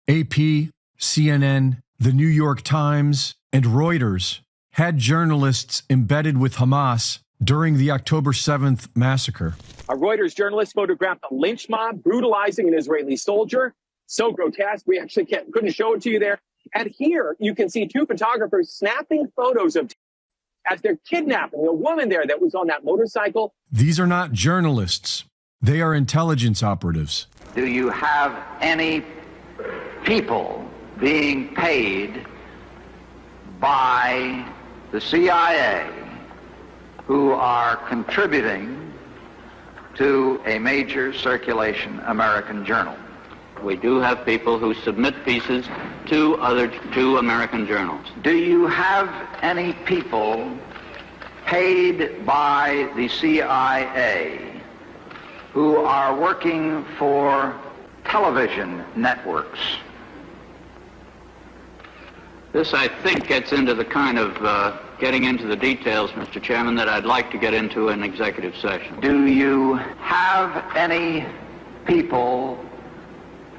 AP, CNN, the New York Times, and Reuters had journalists embedded with Hamas during the October 7th massacre. A Reuters journalist photographed a lynch mob brutalizing an Israeli soldier. So grotesque, we actually couldn't show it to you there. And here you can see two photographers snapping photos of as they're kidnapping a woman there that was on that motorcycle. These are not journalists. They are intelligence operatives. Do you have any people being paid by the CIA who are contributing to a major circulation American journal? We do have people who submit pieces to American journals. Do you have any people paid by the CIA who are working for television networks? This, I think, gets into the kind of getting into the details, Mr. Chairman, that I'd like to get into in executive session. Do you have any people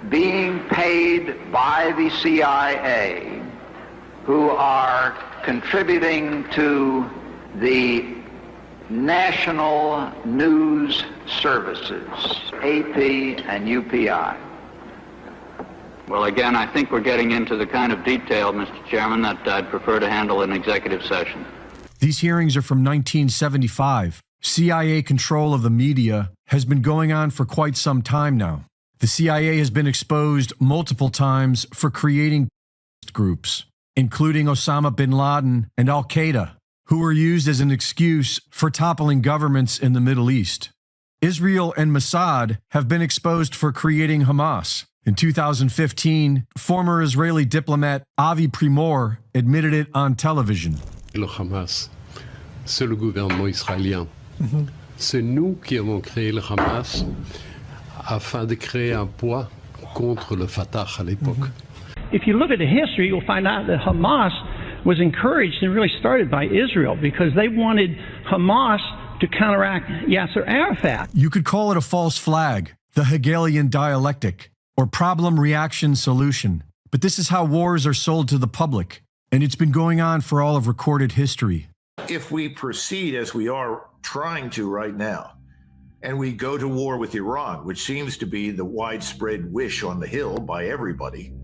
being paid by the CIA who are contributing to the national news services, AP and UPI? Well, again, I think we're getting into the kind of detail, Mr. Chairman, that I'd prefer to handle in executive session. These hearings are from 1975. CIA control of the media has been going on for quite some time now. The CIA has been exposed multiple times for creating groups, including Osama bin Laden and Al-Qaeda, who were used as an excuse for toppling governments in the Middle East. Israel and Mossad have been exposed for creating Hamas. In 2015, former Israeli diplomat Avi Primor admitted it on television. Le Hamas, c'est le gouvernement israélien. C'est nous qui avons créé le Hamas afin de créer un poids contre le Fatah à l'époque. If you look at the history, you'll find out that Hamas was encouraged and really started by Israel because they wanted Hamas to counteract Yasser Arafat. You could call it a false flag, the Hegelian dialectic, or problem-reaction solution. But this is how wars are sold to the public, and it's been going on for all of recorded history. If we proceed as we are trying to right now, and we go to war with Iran, which seems to be the widespread wish on the Hill by everybody,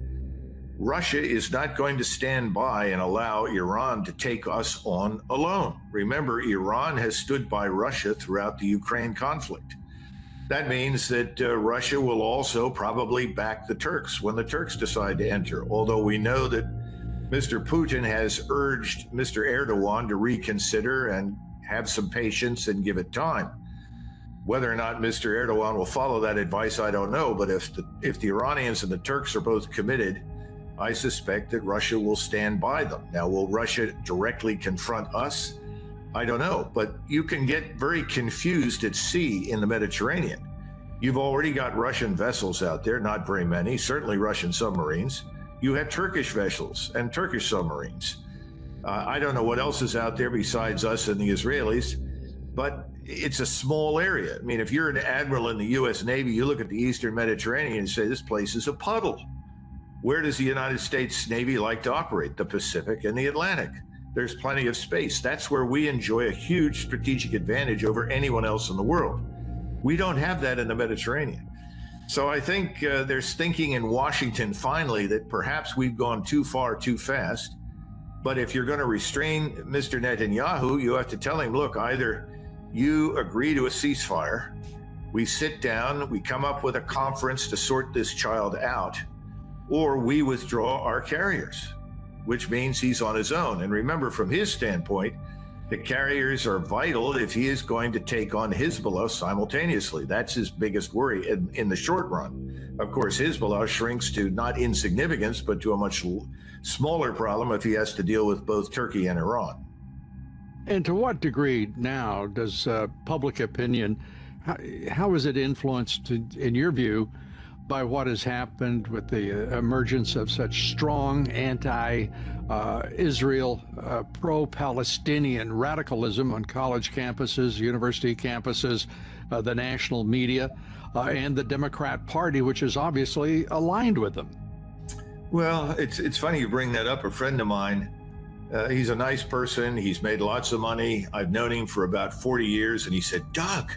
Russia is not going to stand by and allow Iran to take us on alone. Remember, Iran has stood by Russia throughout the Ukraine conflict. That means that Russia will also probably back the Turks when the Turks decide to enter, although we know that Mr. Putin has urged Mr. Erdogan to reconsider and have some patience and give it time. Whether or not Mr. Erdogan will follow that advice, I don't know, but if the Iranians and the Turks are both committed, I suspect that Russia will stand by them. Now, will Russia directly confront us? I don't know, but you can get very confused at sea in the Mediterranean. You've already got Russian vessels out there, not very many, certainly Russian submarines. You have Turkish vessels and Turkish submarines. I don't know what else is out there besides us and the Israelis, but it's a small area. I mean, if you're an admiral in the U.S. Navy, you look at the Eastern Mediterranean and say, this place is a puddle. Where does the United States Navy like to operate? The Pacific and the Atlantic. There's plenty of space. That's where we enjoy a huge strategic advantage over anyone else in the world. We don't have that in the Mediterranean. So I think there's thinking in Washington finally that perhaps we've gone too far too fast. But if you're going to restrain Mr. Netanyahu, you have to tell him, look, either you agree to a ceasefire, we sit down, we come up with a conference to sort this child out, or we withdraw our carriers, which means he's on his own. And remember, from his standpoint, the carriers are vital if he is going to take on Hezbollah simultaneously. That's his biggest worry in the short run. Of course, Hezbollah shrinks to not insignificance, but to a much smaller problem if he has to deal with both Turkey and Iran. And to what degree now does public opinion, how is it influenced, in your view, by what has happened with the emergence of such strong anti-Israel, pro-Palestinian radicalism on college campuses, university campuses, the national media, and the Democrat Party, which is obviously aligned with them? Well, it's funny you bring that up. A friend of mine, he's a nice person. He's made lots of money. I've known him for about 40 years. And he said, Doug,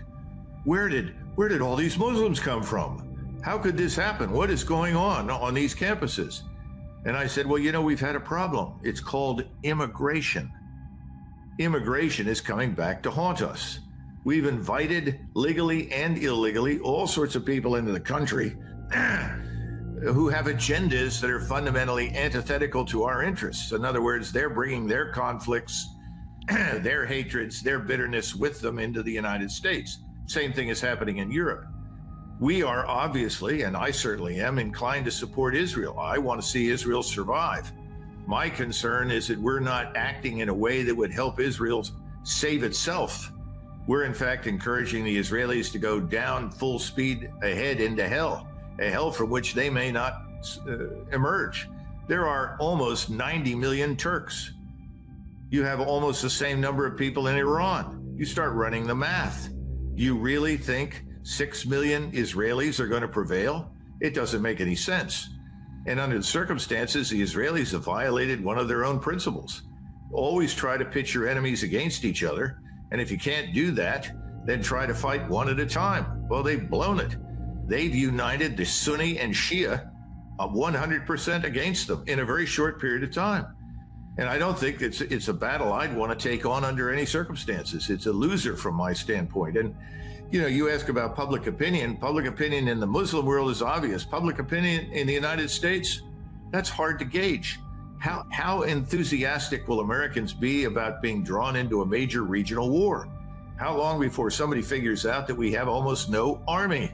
where did all these Muslims come from? How could this happen? What is going on these campuses? And I said, well, we've had a problem. It's called immigration. Immigration is coming back to haunt us. We've invited legally and illegally all sorts of people into the country who have agendas that are fundamentally antithetical to our interests. In other words, they're bringing their conflicts, their hatreds, their bitterness with them into the United States. Same thing is happening in Europe. We are obviously, and I certainly am, inclined to support Israel. I want to see Israel survive. My concern is that we're not acting in a way that would help Israel save itself. We're in fact encouraging the Israelis to go down full speed ahead into hell, a hell from which they may not emerge. There are almost 90 million Turks. You have almost the same number of people in Iran. You start running the math. You really think 6 million Israelis are going to prevail? It doesn't make any sense. And under the circumstances, the Israelis have violated one of their own principles. Always try to pit your enemies against each other. And if you can't do that, then try to fight one at a time. Well, they've blown it. They've united the Sunni and Shia 100% against them in a very short period of time. And I don't think it's a battle I'd want to take on under any circumstances. It's a loser from my standpoint. And, you ask about public opinion. Public opinion in the Muslim world is obvious. Public opinion in the United States, that's hard to gauge. How enthusiastic will Americans be about being drawn into a major regional war? How long before somebody figures out that we have almost no army?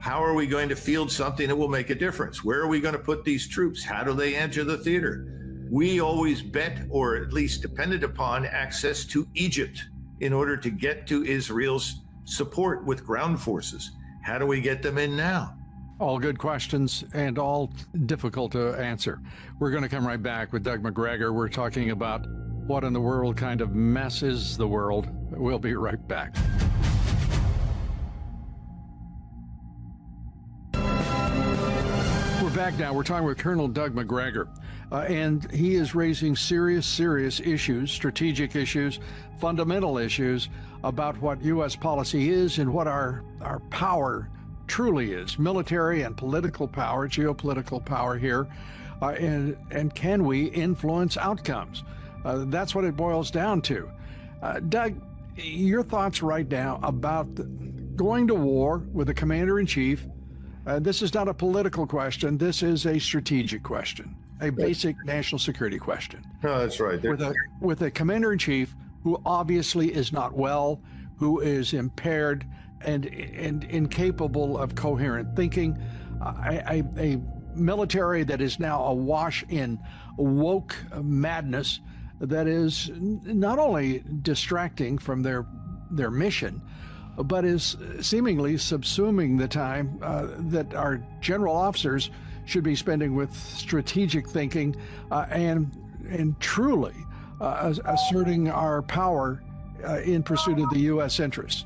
How are we going to field something that will make a difference? Where are we going to put these troops? How do they enter the theater? We always bet, or at least depended upon, access to Egypt in order to get to Israel's support with ground forces. How do we get them in now? All good questions and all difficult to answer. We're going to come right back with Doug Macgregor. We're talking about what in the world kind of mess is the world. We'll be right back. We're back now. We're talking with Colonel Doug Macgregor. And he is raising serious issues, strategic issues, fundamental issues about what U.S. policy is and what our power truly is, military and political power, geopolitical power here, and can we influence outcomes? That's what it boils down to. Doug, your thoughts right now about going to war with the commander-in-chief. This is not a political question. This is a strategic question, a basic national security question. No, that's right. With a commander-in-chief who obviously is not well, who is impaired and incapable of coherent thinking, a military that is now awash in woke madness that is not only distracting from their mission, but is seemingly subsuming the time that our general officers should be spending with strategic thinking and truly asserting our power in pursuit of the U.S. interests.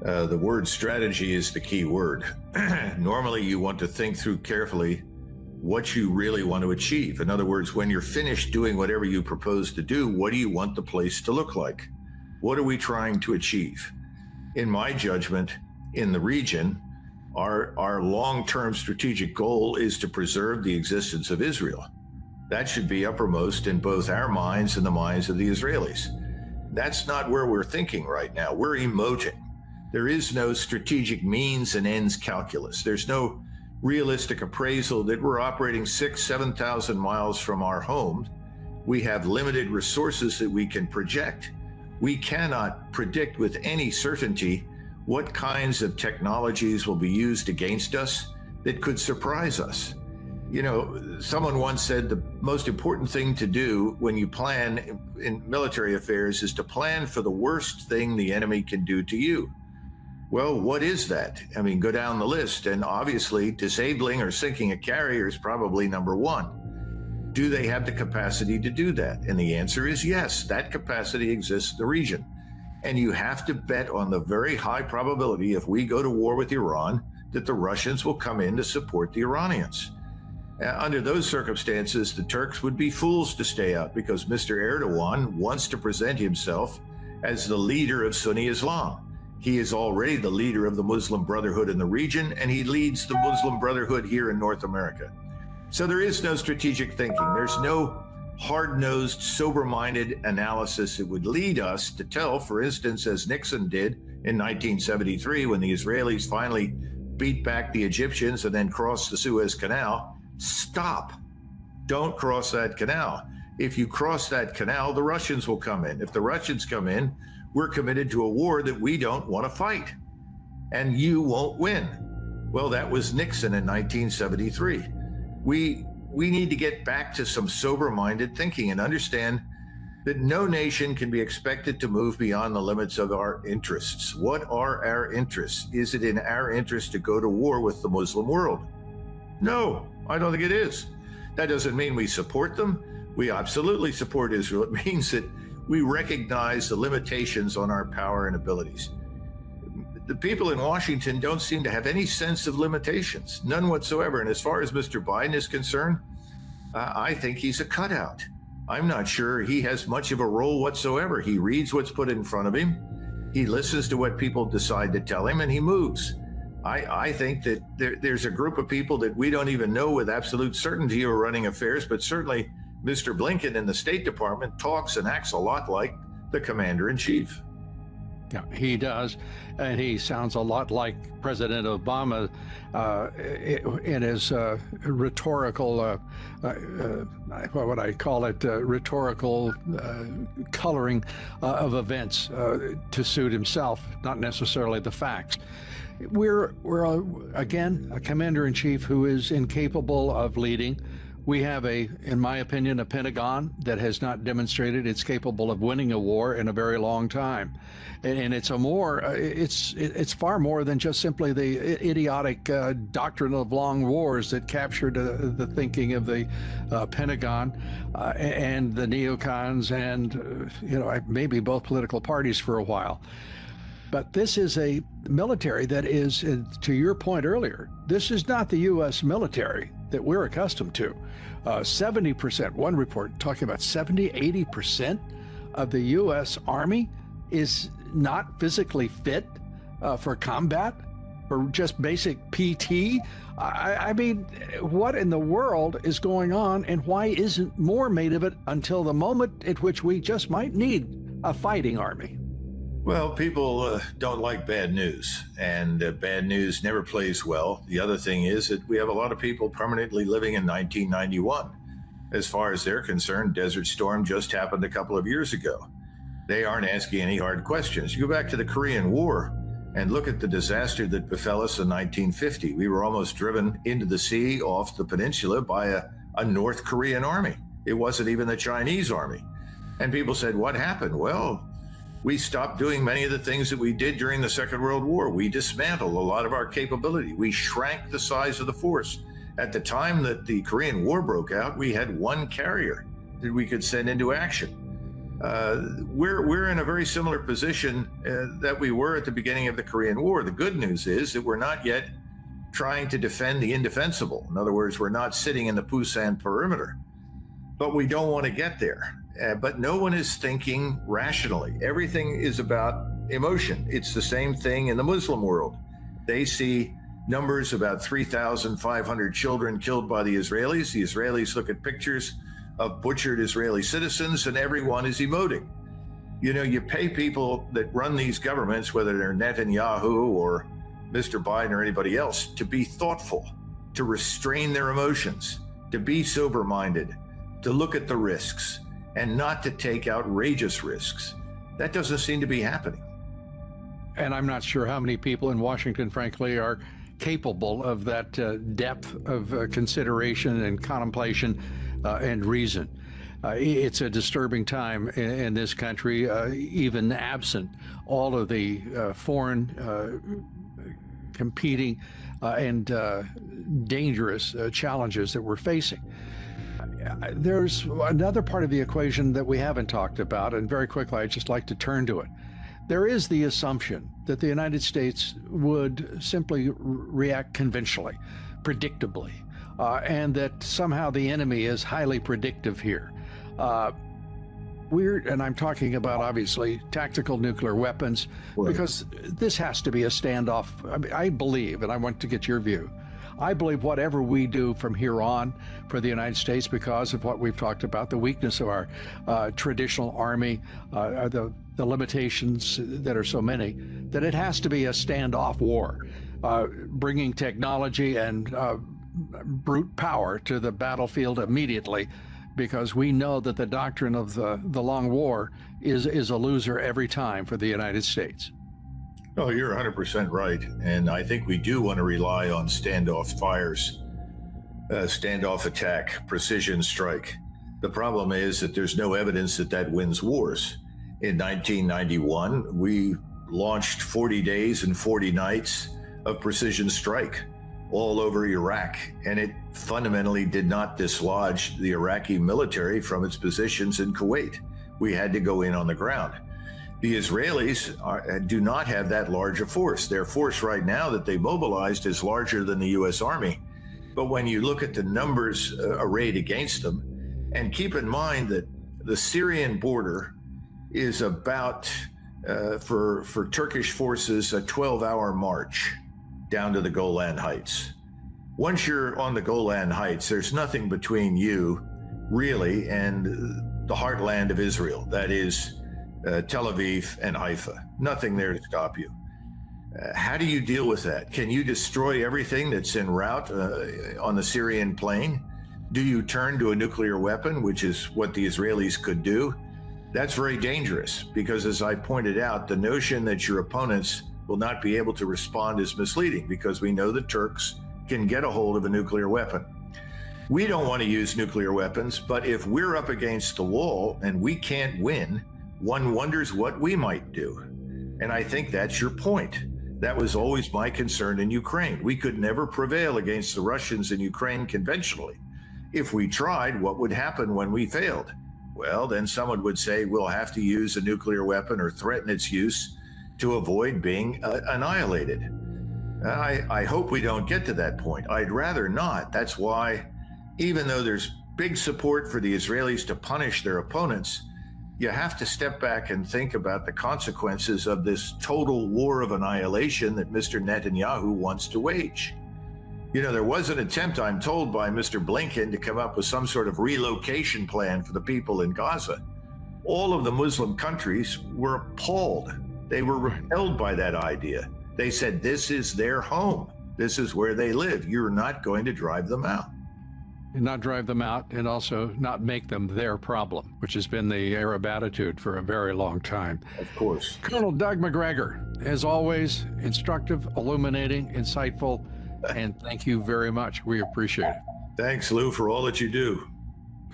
The word strategy is the key word. Normally, you want to think through carefully what you really want to achieve. In other words, when you're finished doing whatever you propose to do, what do you want the place to look like? What are we trying to achieve? In my judgment, in the region, our long-term strategic goal is to preserve the existence of Israel. That should be uppermost in both our minds and the minds of the Israelis. That's not where we're thinking right now. We're emoting. There is no strategic means and ends calculus. There's no realistic appraisal that we're operating 7,000 miles from our home. We have limited resources that we can project. We cannot predict with any certainty what kinds of technologies will be used against us that could surprise us. Someone once said the most important thing to do when you plan in military affairs is to plan for the worst thing the enemy can do to you. Well, what is that? I mean, go down the list, and obviously disabling or sinking a carrier is probably number one. Do they have the capacity to do that? And the answer is yes, that capacity exists in the region. And you have to bet on the very high probability, if we go to war with Iran, that the Russians will come in to support the Iranians. Under those circumstances, the Turks would be fools to stay out because Mr. Erdogan wants to present himself as the leader of Sunni Islam. He is already the leader of the Muslim Brotherhood in the region, and he leads the Muslim Brotherhood here in North America. So there is no strategic thinking. There's no hard-nosed, sober-minded analysis that would lead us to tell, for instance, as Nixon did in 1973, when the Israelis finally beat back the Egyptians and then crossed the Suez Canal, stop. Don't cross that canal. If you cross that canal, the Russians will come in. If the Russians come in, we're committed to a war that we don't want to fight, and you won't win. Well, that was Nixon in 1973. We need to get back to some sober-minded thinking and understand that no nation can be expected to move beyond the limits of our interests. What are our interests? Is it in our interest to go to war with the Muslim world? No, I don't think it is. That doesn't mean we support them. We absolutely support Israel. It means that we recognize the limitations on our power and abilities. The people in Washington don't seem to have any sense of limitations, none whatsoever. And as far as Mr. Biden is concerned, I think he's a cutout. I'm not sure he has much of a role whatsoever. He reads what's put in front of him. He listens to what people decide to tell him, and he moves. I think that there's a group of people that we don't even know with absolute certainty who are running affairs, but certainly Mr. Blinken in the State Department talks and acts a lot like the commander-in-chief. Yeah, he does, and he sounds a lot like President Obama in his rhetorical, what would I call it, rhetorical coloring of events to suit himself, not necessarily the facts. We're again, a commander-in-chief who is incapable of leading. We have in my opinion, a Pentagon that has not demonstrated it's capable of winning a war in a very long time. And it's it's far more than just simply the idiotic doctrine of long wars that captured the thinking of the Pentagon and the neocons and, maybe both political parties for a while. But this is a military that is, to your point earlier, this is not the U.S. military that we're accustomed to. 70%, one report talking about 80% of the U.S. Army is not physically fit for combat, or just basic PT. I mean, what in the world is going on, and why isn't more made of it until the moment at which we just might need a fighting army? Well, people don't like bad news, and bad news never plays well. The other thing is that we have a lot of people permanently living in 1991. As far as they're concerned, Desert Storm just happened a couple of years ago. They aren't asking any hard questions. You go back to the Korean War and look at the disaster that befell us in 1950. We were almost driven into the sea off the peninsula by a North Korean army. It wasn't even the Chinese army. And people said, what happened? Well, we stopped doing many of the things that we did during the Second World War. We dismantled a lot of our capability. We shrank the size of the force. At the time that the Korean War broke out, we had one carrier that we could send into action. We're in a very similar position that we were at the beginning of the Korean War. The good news is that we're not yet trying to defend the indefensible. In other words, we're not sitting in the Busan perimeter, but we don't want to get there. But no one is thinking rationally. Everything is about emotion. It's the same thing in the Muslim world. They see numbers about 3,500 children killed by the Israelis. The Israelis look at pictures of butchered Israeli citizens, and everyone is emoting. You pay people that run these governments, whether they're Netanyahu or Mr. Biden or anybody else, to be thoughtful, to restrain their emotions, to be sober-minded, to look at the risks, and not to take outrageous risks. That doesn't seem to be happening. And I'm not sure how many people in Washington, frankly, are capable of that depth of consideration and contemplation and reason. It's a disturbing time in this country, even absent all of the foreign competing and dangerous challenges that we're facing. There's another part of the equation that we haven't talked about, and very quickly, I'd just like to turn to it. There is the assumption that the United States would simply react conventionally, predictably, and that somehow the enemy is highly predictive here. And I'm talking about, obviously, tactical nuclear weapons, because this has to be a standoff. I believe, and I want to get your view, I believe whatever we do from here on for the United States, because of what we've talked about, the weakness of our traditional army, the limitations that are so many, that it has to be a standoff war, bringing technology and brute power to the battlefield immediately, because we know that the doctrine of the long war is a loser every time for the United States. Oh, you're 100% right. And I think we do want to rely on standoff fires, standoff attack, precision strike. The problem is that there's no evidence that that wins wars. In 1991, we launched 40 days and 40 nights of precision strike all over Iraq, and it fundamentally did not dislodge the Iraqi military from its positions in Kuwait. We had to go in on the ground. The Israelis do not have that large a force. Their force right now that they mobilized is larger than the U.S. Army. But when you look at the numbers arrayed against them, and keep in mind that the Syrian border is about, for Turkish forces, a 12-hour march down to the Golan Heights. Once you're on the Golan Heights, there's nothing between you, really, and the heartland of Israel. That is Tel Aviv and Haifa. Nothing there to stop you. How do you deal with that? Can you destroy everything that's en route on the Syrian plain? Do you turn to a nuclear weapon, which is what the Israelis could do? That's very dangerous, because as I pointed out, the notion that your opponents will not be able to respond is misleading, because we know the Turks can get a hold of a nuclear weapon. We don't want to use nuclear weapons, but if we're up against the wall and we can't win, one wonders what we might do. And I think that's your point. That was always my concern in Ukraine. We could never prevail against the Russians in Ukraine conventionally. If we tried, what would happen when we failed? Well, then someone would say we'll have to use a nuclear weapon or threaten its use to avoid being annihilated. I hope we don't get to that point. I'd rather not. That's why, even though there's big support for the Israelis to punish their opponents, you have to step back and think about the consequences of this total war of annihilation that Mr. Netanyahu wants to wage. You know, there was an attempt, I'm told, by Mr. Blinken to come up with some sort of relocation plan for the people in Gaza. All of the Muslim countries were appalled. They were repelled by that idea. They said, this is their home. This is where they live. You're not going to drive them out. And not drive them out, and also not make them their problem, which has been the Arab attitude for a very long time. Of course. Colonel Doug Macgregor, as always, instructive, illuminating, insightful, and thank you very much. We appreciate it. Thanks, Lou, for all that you do.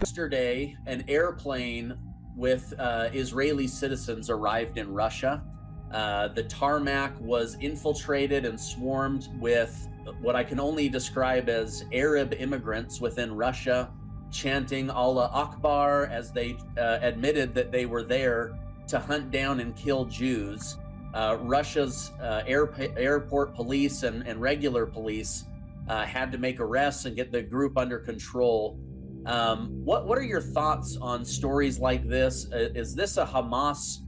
Yesterday, an airplane with Israeli citizens arrived in Russia. The tarmac was infiltrated and swarmed with what I can only describe as Arab immigrants within Russia, chanting Allah Akbar as they admitted that they were there to hunt down and kill Jews. Russia's airport police and regular police had to make arrests and get the group under control. What are your thoughts on stories like this? Is this a Hamas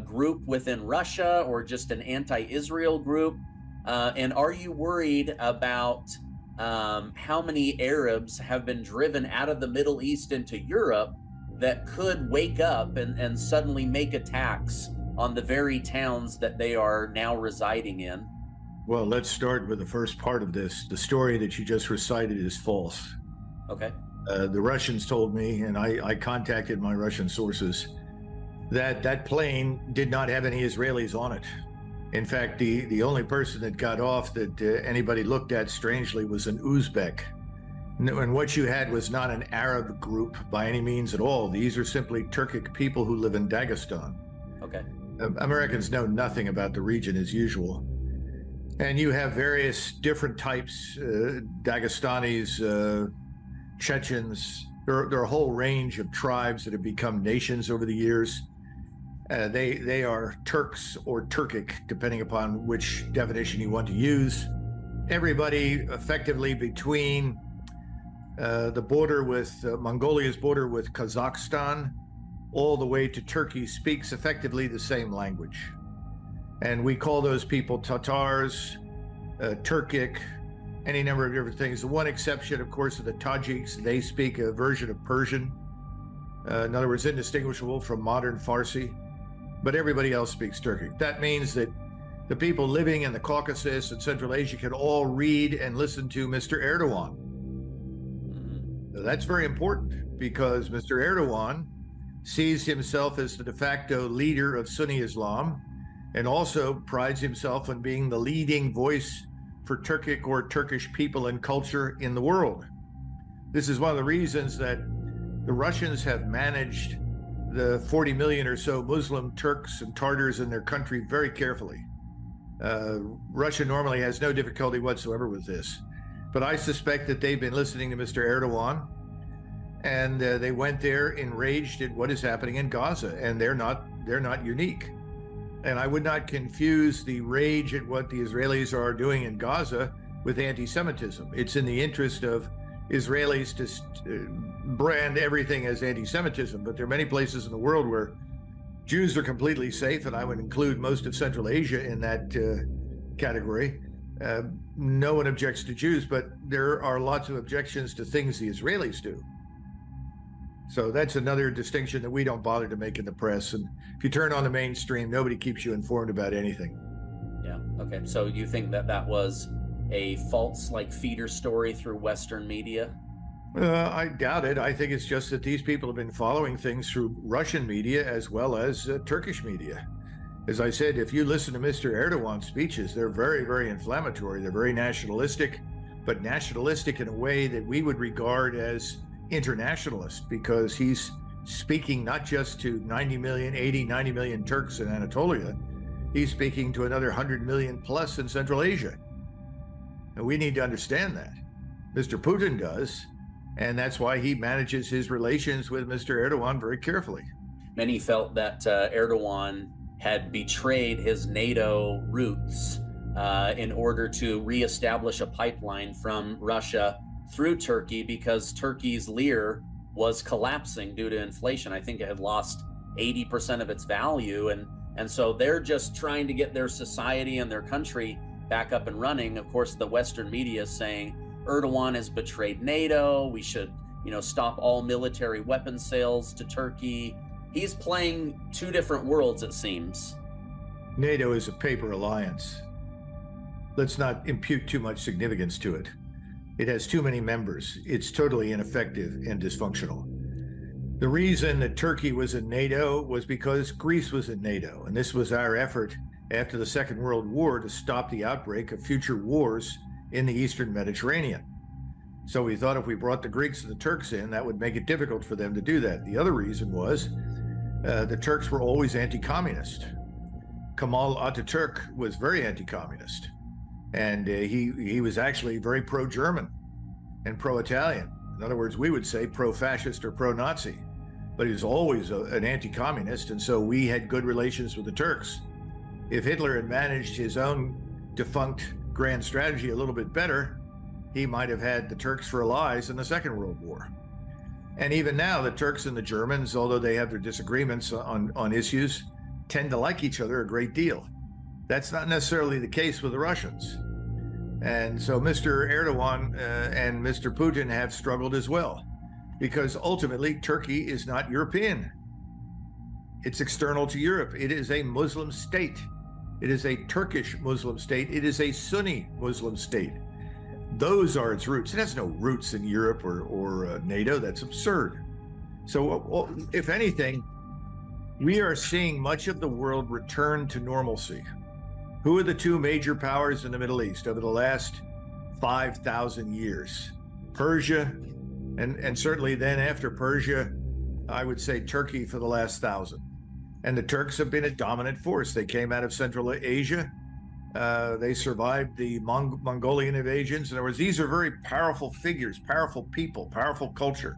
group within Russia, or just an anti-Israel group? And are you worried about how many Arabs have been driven out of the Middle East into Europe that could wake up and suddenly make attacks on the very towns that they are now residing in? Well, let's start with the first part of this. The story that you just recited is false. Okay. The Russians told me, and I contacted my Russian sources, that plane did not have any Israelis on it. In fact, the only person that got off that anybody looked at strangely was an Uzbek. And what you had was not an Arab group by any means at all. These are simply Turkic people who live in Dagestan. Okay. Americans know nothing about the region as usual. And you have various different types, Dagestanis, Chechens. There are a whole range of tribes that have become nations over the years. They are Turks or Turkic, depending upon which definition you want to use. Everybody effectively between the border with Mongolia's border with Kazakhstan, all the way to Turkey, speaks effectively the same language. And we call those people Tatars, Turkic, any number of different things. The one exception, of course, are the Tajiks. They speak a version of Persian. In other words, indistinguishable from modern Farsi. But everybody else speaks Turkic. That means that the people living in the Caucasus and Central Asia can all read and listen to Mr. Erdogan. That's very important because Mr. Erdogan sees himself as the de facto leader of Sunni Islam and also prides himself on being the leading voice for Turkic or Turkish people and culture in the world. This is one of the reasons that the Russians have managed the 40 million or so Muslim Turks and Tartars in their country very carefully. Russia normally has no difficulty whatsoever with this, but I suspect that they've been listening to Mr. Erdogan, and they went there enraged at what is happening in Gaza, and they're not unique. And I would not confuse the rage at what the Israelis are doing in Gaza with anti-Semitism. It's in the interest of Israelis to brand everything as anti-Semitism, but there are many places in the world where Jews are completely safe, and I would include most of Central Asia in that category. No one objects to Jews, but there are lots of objections to things the Israelis do. So that's another distinction that we don't bother to make in the press. And if you turn on the mainstream, nobody keeps you informed about anything. Yeah. Okay. So you think that that was a false, like, feeder story through Western media? I doubt it. I think it's just that these people have been following things through Russian media as well as Turkish media. As I said, if you listen to Mr. Erdogan's speeches, they're very, very inflammatory. They're very nationalistic, but nationalistic in a way that we would regard as internationalist, because he's speaking not just to 90 million Turks in Anatolia. He's speaking to another 100 million plus in Central Asia. And we need to understand that. Mr. Putin does, and that's why he manages his relations with Mr. Erdogan very carefully. Many felt that Erdogan had betrayed his NATO roots in order to reestablish a pipeline from Russia through Turkey, because Turkey's lira was collapsing due to inflation. I think it had lost 80% of its value. And so they're just trying to get their society and their country back up and running. Of course, the Western media is saying Erdogan has betrayed NATO. We should, stop all military weapon sales to Turkey. He's playing two different worlds, it seems. NATO is a paper alliance. Let's not impute too much significance to it. It has too many members. It's totally ineffective and dysfunctional. The reason that Turkey was in NATO was because Greece was in NATO, and this was our effort after the Second World War to stop the outbreak of future wars in the Eastern Mediterranean. So we thought if we brought the Greeks and the Turks in, that would make it difficult for them to do that. The other reason was the Turks were always anti-communist. Kemal Atatürk was very anti-communist. And he was actually very pro-German and pro-Italian. In other words, we would say pro-fascist or pro-Nazi, but he was always an anti-communist, and so we had good relations with the Turks. If Hitler had managed his own defunct grand strategy a little bit better, he might have had the Turks for allies in the Second World War. And even now, the Turks and the Germans, although they have their disagreements on issues, tend to like each other a great deal. That's not necessarily the case with the Russians. And so Mr. Erdogan and Mr. Putin have struggled as well, because ultimately Turkey is not European. It's external to Europe. It is a Muslim state. It is a Turkish Muslim state. It is a Sunni Muslim state. Those are its roots. It has no roots in Europe or NATO. That's absurd. So if anything, we are seeing much of the world return to normalcy. Who are the two major powers in the Middle East over the last 5,000 years? Persia, and certainly then after Persia, I would say Turkey for the last 1,000. And the Turks have been a dominant force. They came out of Central Asia. They survived the Mongolian invasions. In other words, these are very powerful figures, powerful people, powerful culture.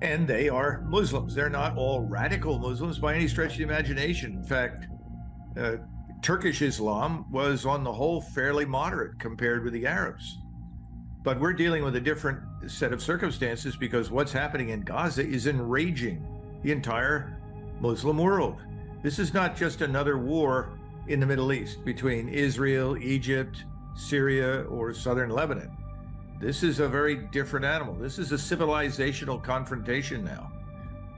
And they are Muslims. They're not all radical Muslims by any stretch of the imagination. In fact, Turkish Islam was on the whole fairly moderate compared with the Arabs. But we're dealing with a different set of circumstances because what's happening in Gaza is enraging the entire Muslim world. This is not just another war in the Middle East between Israel, Egypt, Syria, or southern Lebanon. This is a very different animal. This is a civilizational confrontation now.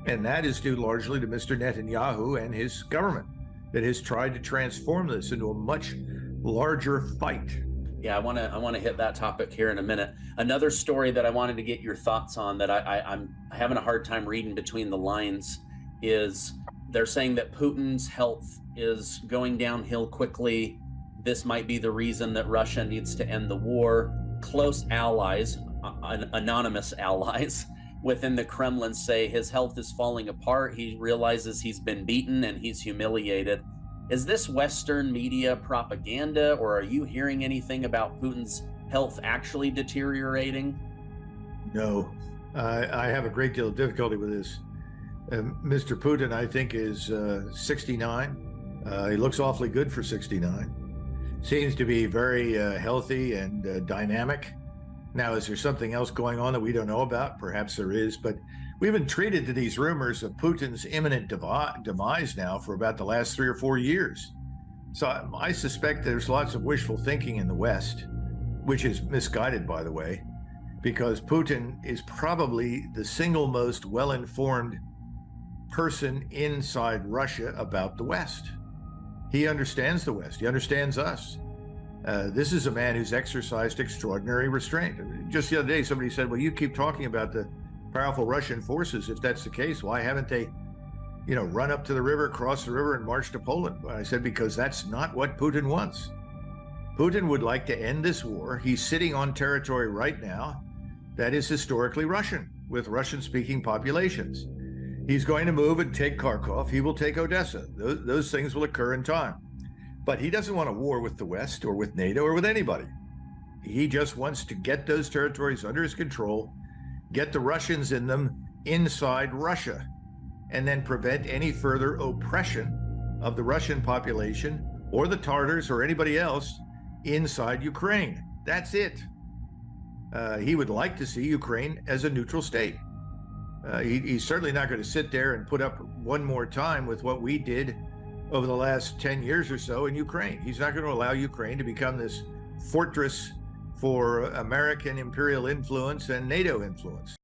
And that is due largely to Mr. Netanyahu and his government that has tried to transform this into a much larger fight. Yeah, I want to hit that topic here in a minute. Another story that I wanted to get your thoughts on that I'm having a hard time reading between the lines is they're saying that Putin's health is going downhill quickly. This might be the reason that Russia needs to end the war. Close allies, anonymous allies within the Kremlin say his health is falling apart. He realizes he's been beaten and he's humiliated. Is this Western media propaganda, or are you hearing anything about Putin's health actually deteriorating? No, I have a great deal of difficulty with this. Mr. Putin, I think, is 69. He looks awfully good for 69. Seems to be very healthy and dynamic. Now, is there something else going on that we don't know about? Perhaps there is, but we've been treated to these rumors of Putin's imminent demise now for about the last 3 or 4 years. So I suspect there's lots of wishful thinking in the West, which is misguided, by the way, because Putin is probably the single most well-informed person inside Russia about the West. He understands the West. He understands us. This is a man who's exercised extraordinary restraint. Just the other day, somebody said, well, you keep talking about the powerful Russian forces. If that's the case, why haven't they, run up to the river, cross the river, and march to Poland? I said, because that's not what Putin wants. Putin would like to end this war. He's sitting on territory right now that is historically Russian, with Russian-speaking populations. He's going to move and take Kharkov. He will take Odessa. Those things will occur in time. But he doesn't want a war with the West or with NATO or with anybody. He just wants to get those territories under his control, get the Russians in them inside Russia, and then prevent any further oppression of the Russian population or the Tatars or anybody else inside Ukraine. That's it. He would like to see Ukraine as a neutral state. He's certainly not going to sit there and put up one more time with what we did over the last 10 years or so in Ukraine. He's not going to allow Ukraine to become this fortress for American imperial influence and NATO influence.